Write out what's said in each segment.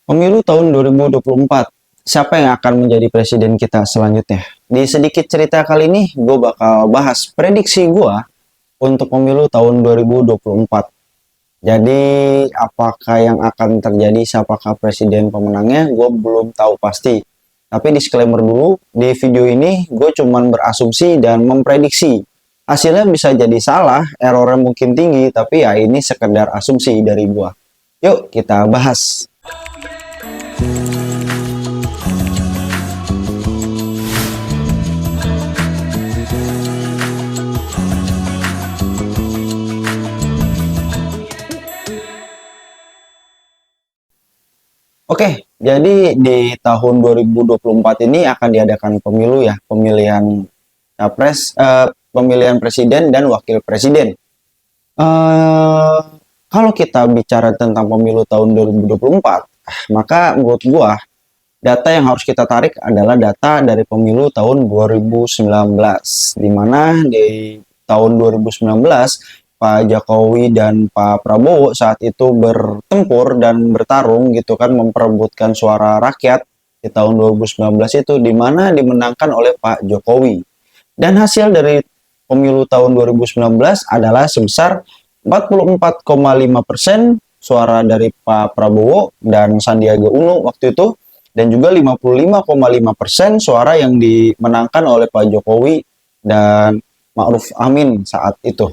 Pemilu tahun 2024, siapa yang akan menjadi presiden kita selanjutnya? Di sedikit cerita kali ini, gue bakal bahas prediksi gue untuk pemilu tahun 2024. Jadi, apakah yang akan terjadi, siapakah presiden pemenangnya, gue belum tahu pasti. Tapi disclaimer dulu, di video ini gue cuman berasumsi dan memprediksi. Hasilnya bisa jadi salah, errornya mungkin tinggi, tapi ya ini sekedar asumsi dari gue. Yuk, kita bahas. Oke, jadi di tahun 2024 ini akan diadakan pemilu ya, pemilihan presiden dan wakil presiden. Eh, Kalau kita bicara tentang pemilu tahun 2024, maka menurut gua data yang harus kita tarik adalah data dari pemilu tahun 2019, di mana di tahun 2019 Pak Jokowi dan Pak Prabowo saat itu bertempur dan bertarung gitu kan, memperebutkan suara rakyat di tahun 2019 itu, di mana dimenangkan oleh Pak Jokowi. Dan hasil dari pemilu tahun 2019 adalah sebesar 44,5% suara dari Pak Prabowo dan Sandiaga Uno waktu itu, dan juga 55,5% suara yang dimenangkan oleh Pak Jokowi dan Ma'ruf Amin saat itu.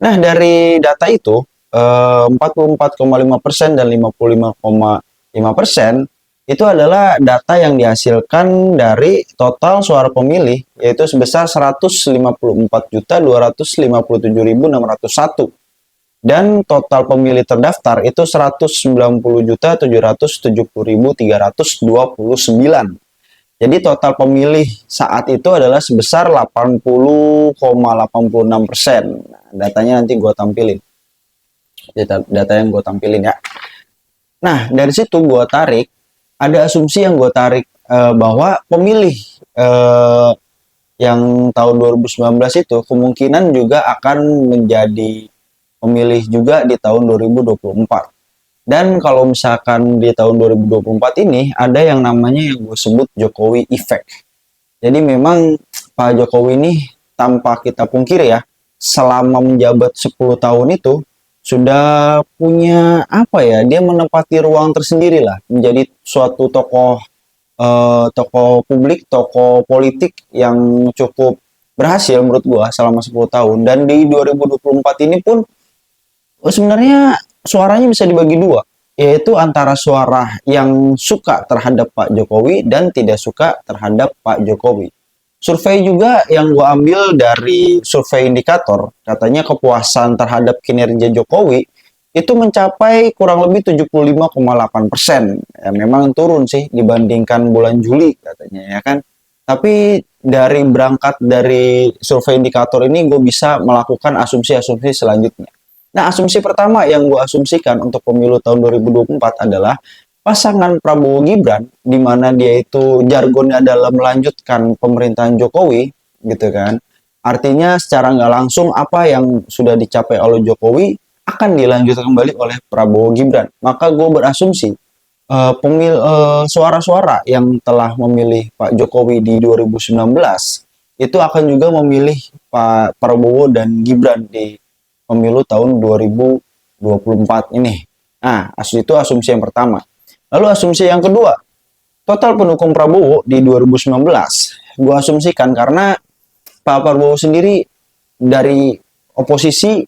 Nah, dari data itu, 44,5% dan 55,5% itu adalah data yang dihasilkan dari total suara pemilih, yaitu sebesar 154.257.601. Dan total pemilih terdaftar itu 190.770.329. Jadi total pemilih saat itu adalah sebesar 80,86%. Nah, datanya nanti gue tampilin. Data yang gue tampilin ya. Nah, dari situ gue tarik, ada asumsi yang gue tarik bahwa pemilih yang tahun 2019 itu kemungkinan juga akan menjadi pemilih juga di tahun 2024. Dan kalau misalkan di tahun 2024 ini ada yang namanya yang gue sebut Jokowi Effect. Jadi memang Pak Jokowi ini tanpa kita pungkiri ya, selama menjabat 10 tahun itu sudah punya apa ya, dia menempati ruang tersendiri lah, menjadi suatu tokoh publik, tokoh politik yang cukup berhasil menurut gua selama 10 tahun. Dan di 2024 ini pun sebenarnya suaranya bisa dibagi dua, yaitu antara suara yang suka terhadap Pak Jokowi dan tidak suka terhadap Pak Jokowi. Survei juga yang gue ambil dari survei indikator, katanya kepuasan terhadap kinerja Jokowi itu mencapai kurang lebih 75,8%. Ya, memang turun sih dibandingkan bulan Juli katanya ya kan. Tapi berangkat dari survei indikator ini gue bisa melakukan asumsi-asumsi selanjutnya. Nah, asumsi pertama yang gue asumsikan untuk pemilu tahun 2024 adalah pasangan Prabowo Gibran, di mana dia itu jargonnya adalah melanjutkan pemerintahan Jokowi, gitu kan. Artinya secara nggak langsung apa yang sudah dicapai oleh Jokowi akan dilanjutkan kembali oleh Prabowo Gibran. Maka gue berasumsi suara-suara yang telah memilih Pak Jokowi di 2019 itu akan juga memilih Pak Prabowo dan Gibran di pemilu tahun 2024 ini. Nah, itu asumsi yang pertama. Lalu asumsi yang kedua, total pendukung Prabowo di 2019, gue asumsikan karena Pak Prabowo sendiri dari oposisi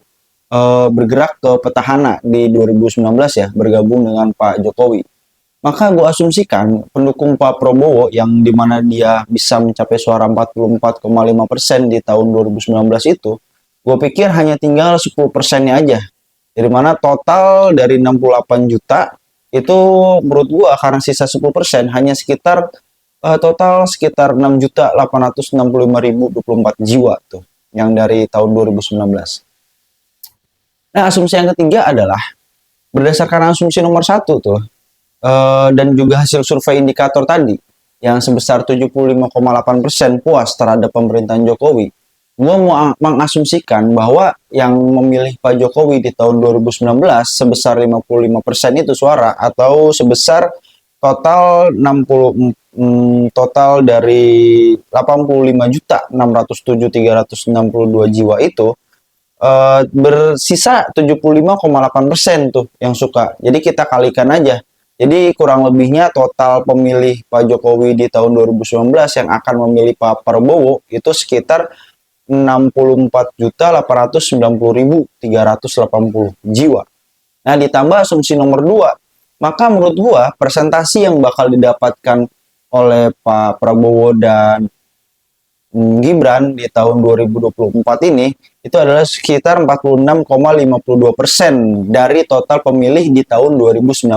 bergerak ke petahana di 2019 ya, bergabung dengan Pak Jokowi. Maka gue asumsikan pendukung Pak Prabowo yang dimana dia bisa mencapai suara 44,5% di tahun 2019 itu, gue pikir hanya tinggal 10%-nya aja. Dari mana total dari 68 juta itu menurut gue karena sisa 10% hanya sekitar total sekitar 6.865.024 jiwa tuh yang dari tahun 2019. Nah, asumsi yang ketiga adalah berdasarkan asumsi nomor satu tuh dan juga hasil survei indikator tadi yang sebesar 75,8% puas terhadap pemerintahan Jokowi. Gue mau mengasumsikan bahwa yang memilih Pak Jokowi di tahun 2019 sebesar 55% itu suara, atau sebesar total 60 total dari 85.607.362 jiwa itu, bersisa 75,8% tuh yang suka. Jadi kita kalikan aja. Jadi kurang lebihnya total pemilih Pak Jokowi di tahun 2019 yang akan memilih Pak Prabowo itu sekitar 64.890.380 jiwa. Nah, ditambah asumsi nomor 2, maka menurut gua presentasi yang bakal didapatkan oleh Pak Prabowo dan Gibran di tahun 2024 ini itu adalah sekitar 46,52% dari total pemilih di tahun 2019,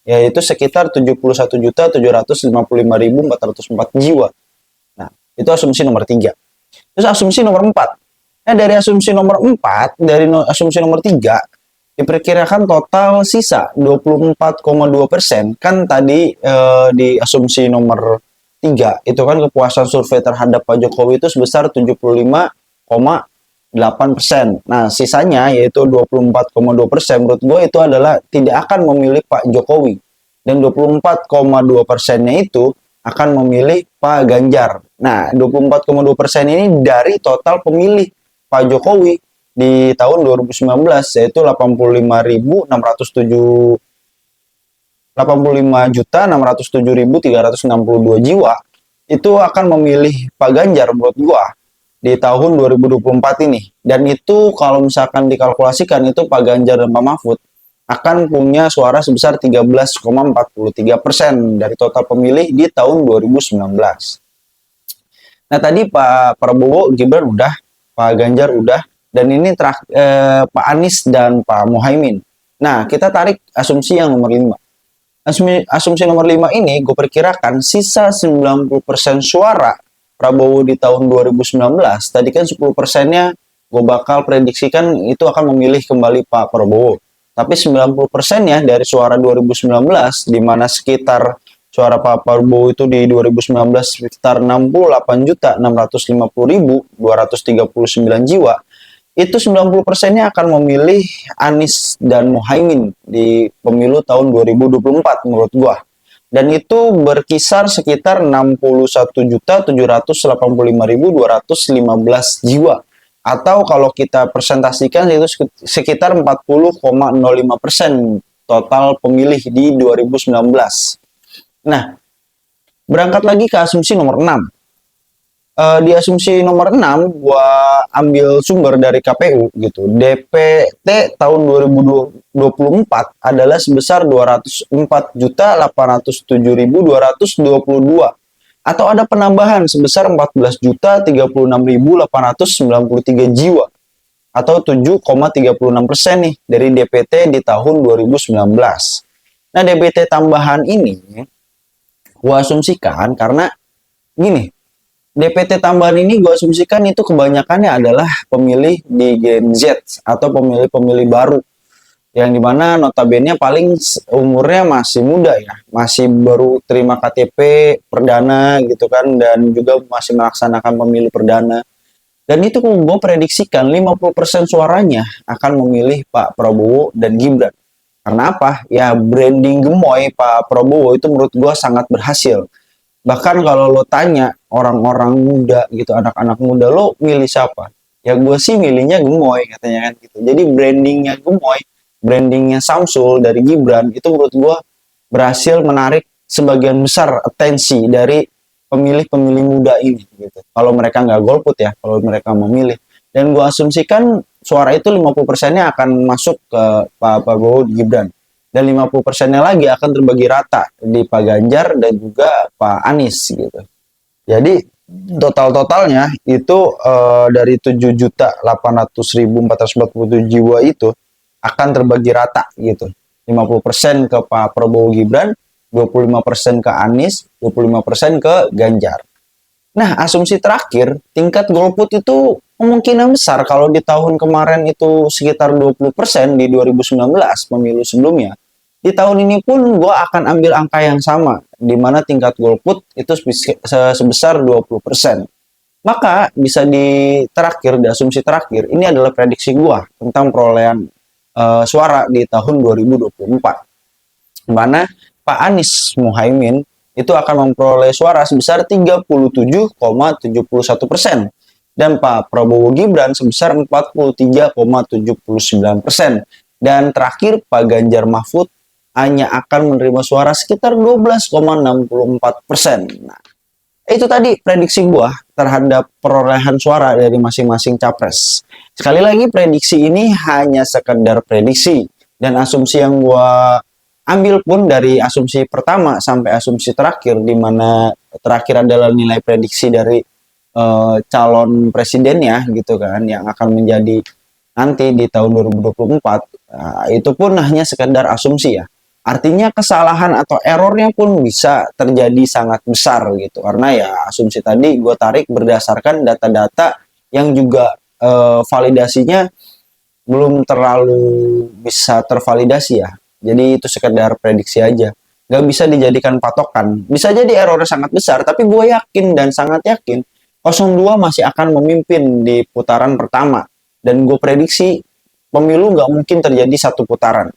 yaitu sekitar 71.755.404 jiwa. Nah, itu asumsi nomor 3. Terus asumsi nomor 4. Nah, dari asumsi nomor 4, dari asumsi nomor 3, diperkirakan total sisa 24,2%. Kan tadi di asumsi nomor 3, itu kan kepuasan survei terhadap Pak Jokowi itu sebesar 75,8%. Nah, sisanya yaitu 24,2%, menurut gue itu adalah tidak akan memilih Pak Jokowi. Dan 24,2%-nya itu akan memilih Pak Ganjar. Nah, 24,2% ini dari total pemilih Pak Jokowi di tahun 2019, yaitu 85.607.362 jiwa itu akan memilih Pak Ganjar menurut gua di tahun 2024 ini. Dan itu kalau misalkan dikalkulasikan itu Pak Ganjar dan Pak Mahfud akan punya suara sebesar 13,43% dari total pemilih di tahun 2019. Nah, tadi Pak Prabowo Gibran udah, Pak Ganjar udah, dan ini Pak Anies dan Pak Muhaimin. Nah, kita tarik asumsi yang nomor 5. Asumsi nomor 5 ini gue perkirakan sisa 90% suara Prabowo di tahun 2019. Tadi kan 10%-nya gue bakal prediksikan itu akan memilih kembali Pak Prabowo. Tapi 90%-nya dari suara 2019, di mana sekitar suara Pak Prabowo itu di 2019 sekitar 68.650.239 jiwa, itu 90%-nya akan memilih Anies dan Muhaimin di pemilu tahun 2024 menurut gua. Dan itu berkisar sekitar 61.785.215 jiwa. Atau kalau kita presentasikan itu sekitar 40,05% total pemilih di 2019. Nah, berangkat lagi ke asumsi nomor 6. Di asumsi nomor 6, gua ambil sumber dari KPU gitu. DPT tahun 2024 adalah sebesar 204.807.222, atau ada penambahan sebesar 14.036.893 jiwa, atau 7,36% nih dari DPT di tahun 2019. Nah, DPT tambahan ini gua asumsikan karena gini, DPT tambahan ini gue asumsikan itu kebanyakannya adalah pemilih di Gen Z atau pemilih-pemilih baru, yang dimana notabene paling umurnya masih muda ya, masih baru terima KTP perdana gitu kan, dan juga masih melaksanakan pemilu perdana. Dan itu gue prediksikan 50% suaranya akan memilih Pak Prabowo dan Gibran. Karena apa? Ya, branding gemoy Pak Prabowo itu menurut gue sangat berhasil. Bahkan kalau lo tanya orang-orang muda gitu, anak-anak muda, lo milih siapa? Ya gue sih milihnya Gemoy katanya kan gitu. Jadi brandingnya Gemoy, brandingnya Samsul dari Gibran itu menurut gue berhasil menarik sebagian besar atensi dari pemilih-pemilih muda ini gitu. Kalau mereka nggak golput ya, kalau mereka memilih. Dan gue asumsikan suara itu 50%-nya akan masuk ke Pak Prabowo Gibran. Dan 50%-nya lagi akan terbagi rata di Pak Ganjar dan juga Pak Anies gitu. Jadi totalnya itu dari 7.800.447 jiwa itu akan terbagi rata gitu. 50% ke Pak Prabowo Gibran, 25% ke Anies, 25% ke Ganjar. Nah, asumsi terakhir, tingkat golput itu kemungkinan besar kalau di tahun kemarin itu sekitar 20% di 2019 pemilu sebelumnya. Di tahun ini pun gue akan ambil angka yang sama, di mana tingkat golput itu sebesar 20%. Maka bisa di asumsi terakhir, ini adalah prediksi gua tentang perolehan suara di tahun 2024. Mana Pak Anies Muhaimin itu akan memperoleh suara sebesar 37,71% dan Pak Prabowo Gibran sebesar 43,79%. Dan terakhir Pak Ganjar Mahfud hanya akan menerima suara sekitar 12,64%. Nah, itu tadi prediksi gua terhadap perolehan suara dari masing-masing capres. Sekali lagi prediksi ini hanya sekedar prediksi dan asumsi yang gua ambil pun dari asumsi pertama sampai asumsi terakhir, di mana terakhir adalah nilai prediksi dari calon presidennya gitu kan yang akan menjadi nanti di tahun 2024. Itu pun hanya sekedar asumsi ya. Artinya kesalahan atau errornya pun bisa terjadi sangat besar gitu. Karena ya asumsi tadi gue tarik berdasarkan data-data yang juga validasinya belum terlalu bisa tervalidasi ya. Jadi itu sekedar prediksi aja. Nggak bisa dijadikan patokan. Bisa jadi errornya sangat besar, tapi gue yakin dan sangat yakin 02 masih akan memimpin di putaran pertama. Dan gue prediksi pemilu nggak mungkin terjadi satu putaran.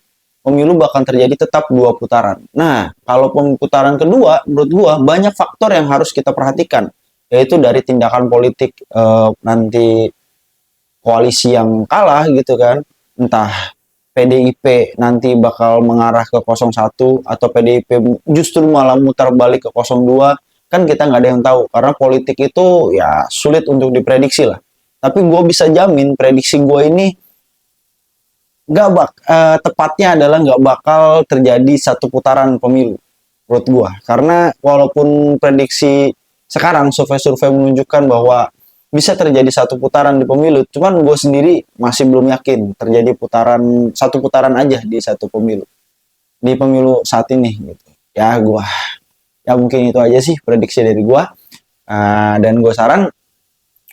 Pemilu bahkan terjadi tetap 2 putaran. Nah, kalau putaran kedua, menurut gua banyak faktor yang harus kita perhatikan, yaitu dari tindakan politik nanti koalisi yang kalah gitu kan, entah PDIP nanti bakal mengarah ke 01 atau PDIP justru malah mutar balik ke 02, kan kita nggak ada yang tahu karena politik itu ya sulit untuk diprediksi lah. Tapi gue bisa jamin prediksi gue ini tepatnya adalah nggak bakal terjadi satu putaran pemilu menurut gua, karena walaupun prediksi sekarang survei-survei menunjukkan bahwa bisa terjadi satu putaran di pemilu, cuman gue sendiri masih belum yakin terjadi satu putaran aja di satu pemilu di pemilu saat ini gitu ya. Mungkin itu aja sih prediksi dari gua. Dan gue saran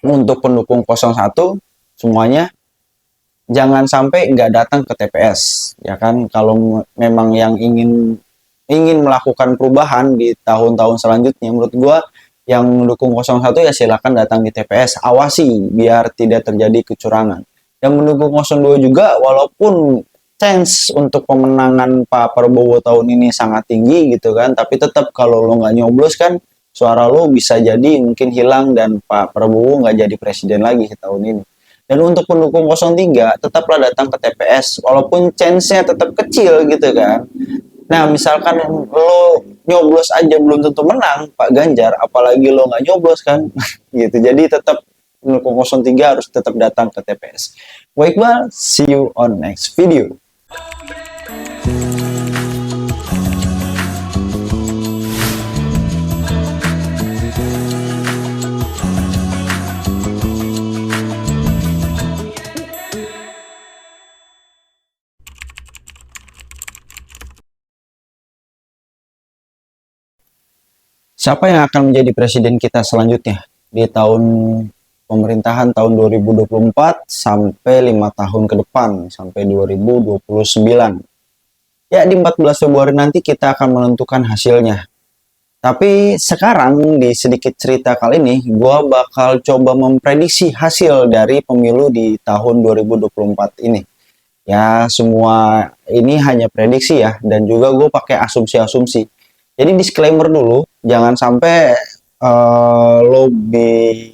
untuk pendukung 01 semuanya jangan sampai nggak datang ke TPS ya kan. Kalau memang yang ingin melakukan perubahan di tahun-tahun selanjutnya, menurut gua yang mendukung 01 ya silakan datang di TPS, awasi biar tidak terjadi kecurangan. Yang mendukung 02 juga, walaupun chance untuk pemenangan Pak Prabowo tahun ini sangat tinggi gitu kan, tapi tetap kalau lo nggak nyoblos kan suara lo bisa jadi mungkin hilang dan Pak Prabowo nggak jadi presiden lagi tahun ini. Dan untuk pendukung 03 tetaplah datang ke TPS walaupun chance-nya tetap kecil gitu kan. Nah, misalkan lo nyoblos aja belum tentu menang Pak Ganjar, apalagi lo nggak nyoblos kan gitu. Jadi tetap pendukung 03 harus tetap datang ke TPS. Baiklah, see you on next video. Siapa yang akan menjadi presiden kita selanjutnya di tahun pemerintahan tahun 2024 sampai 5 tahun ke depan sampai 2029? Ya, di 14 Februari nanti kita akan menentukan hasilnya. Tapi sekarang di sedikit cerita kali ini, gue bakal coba memprediksi hasil dari pemilu di tahun 2024 ini. Ya, semua ini hanya prediksi ya, dan juga gue pakai asumsi-asumsi. Jadi disclaimer dulu, jangan sampai lobby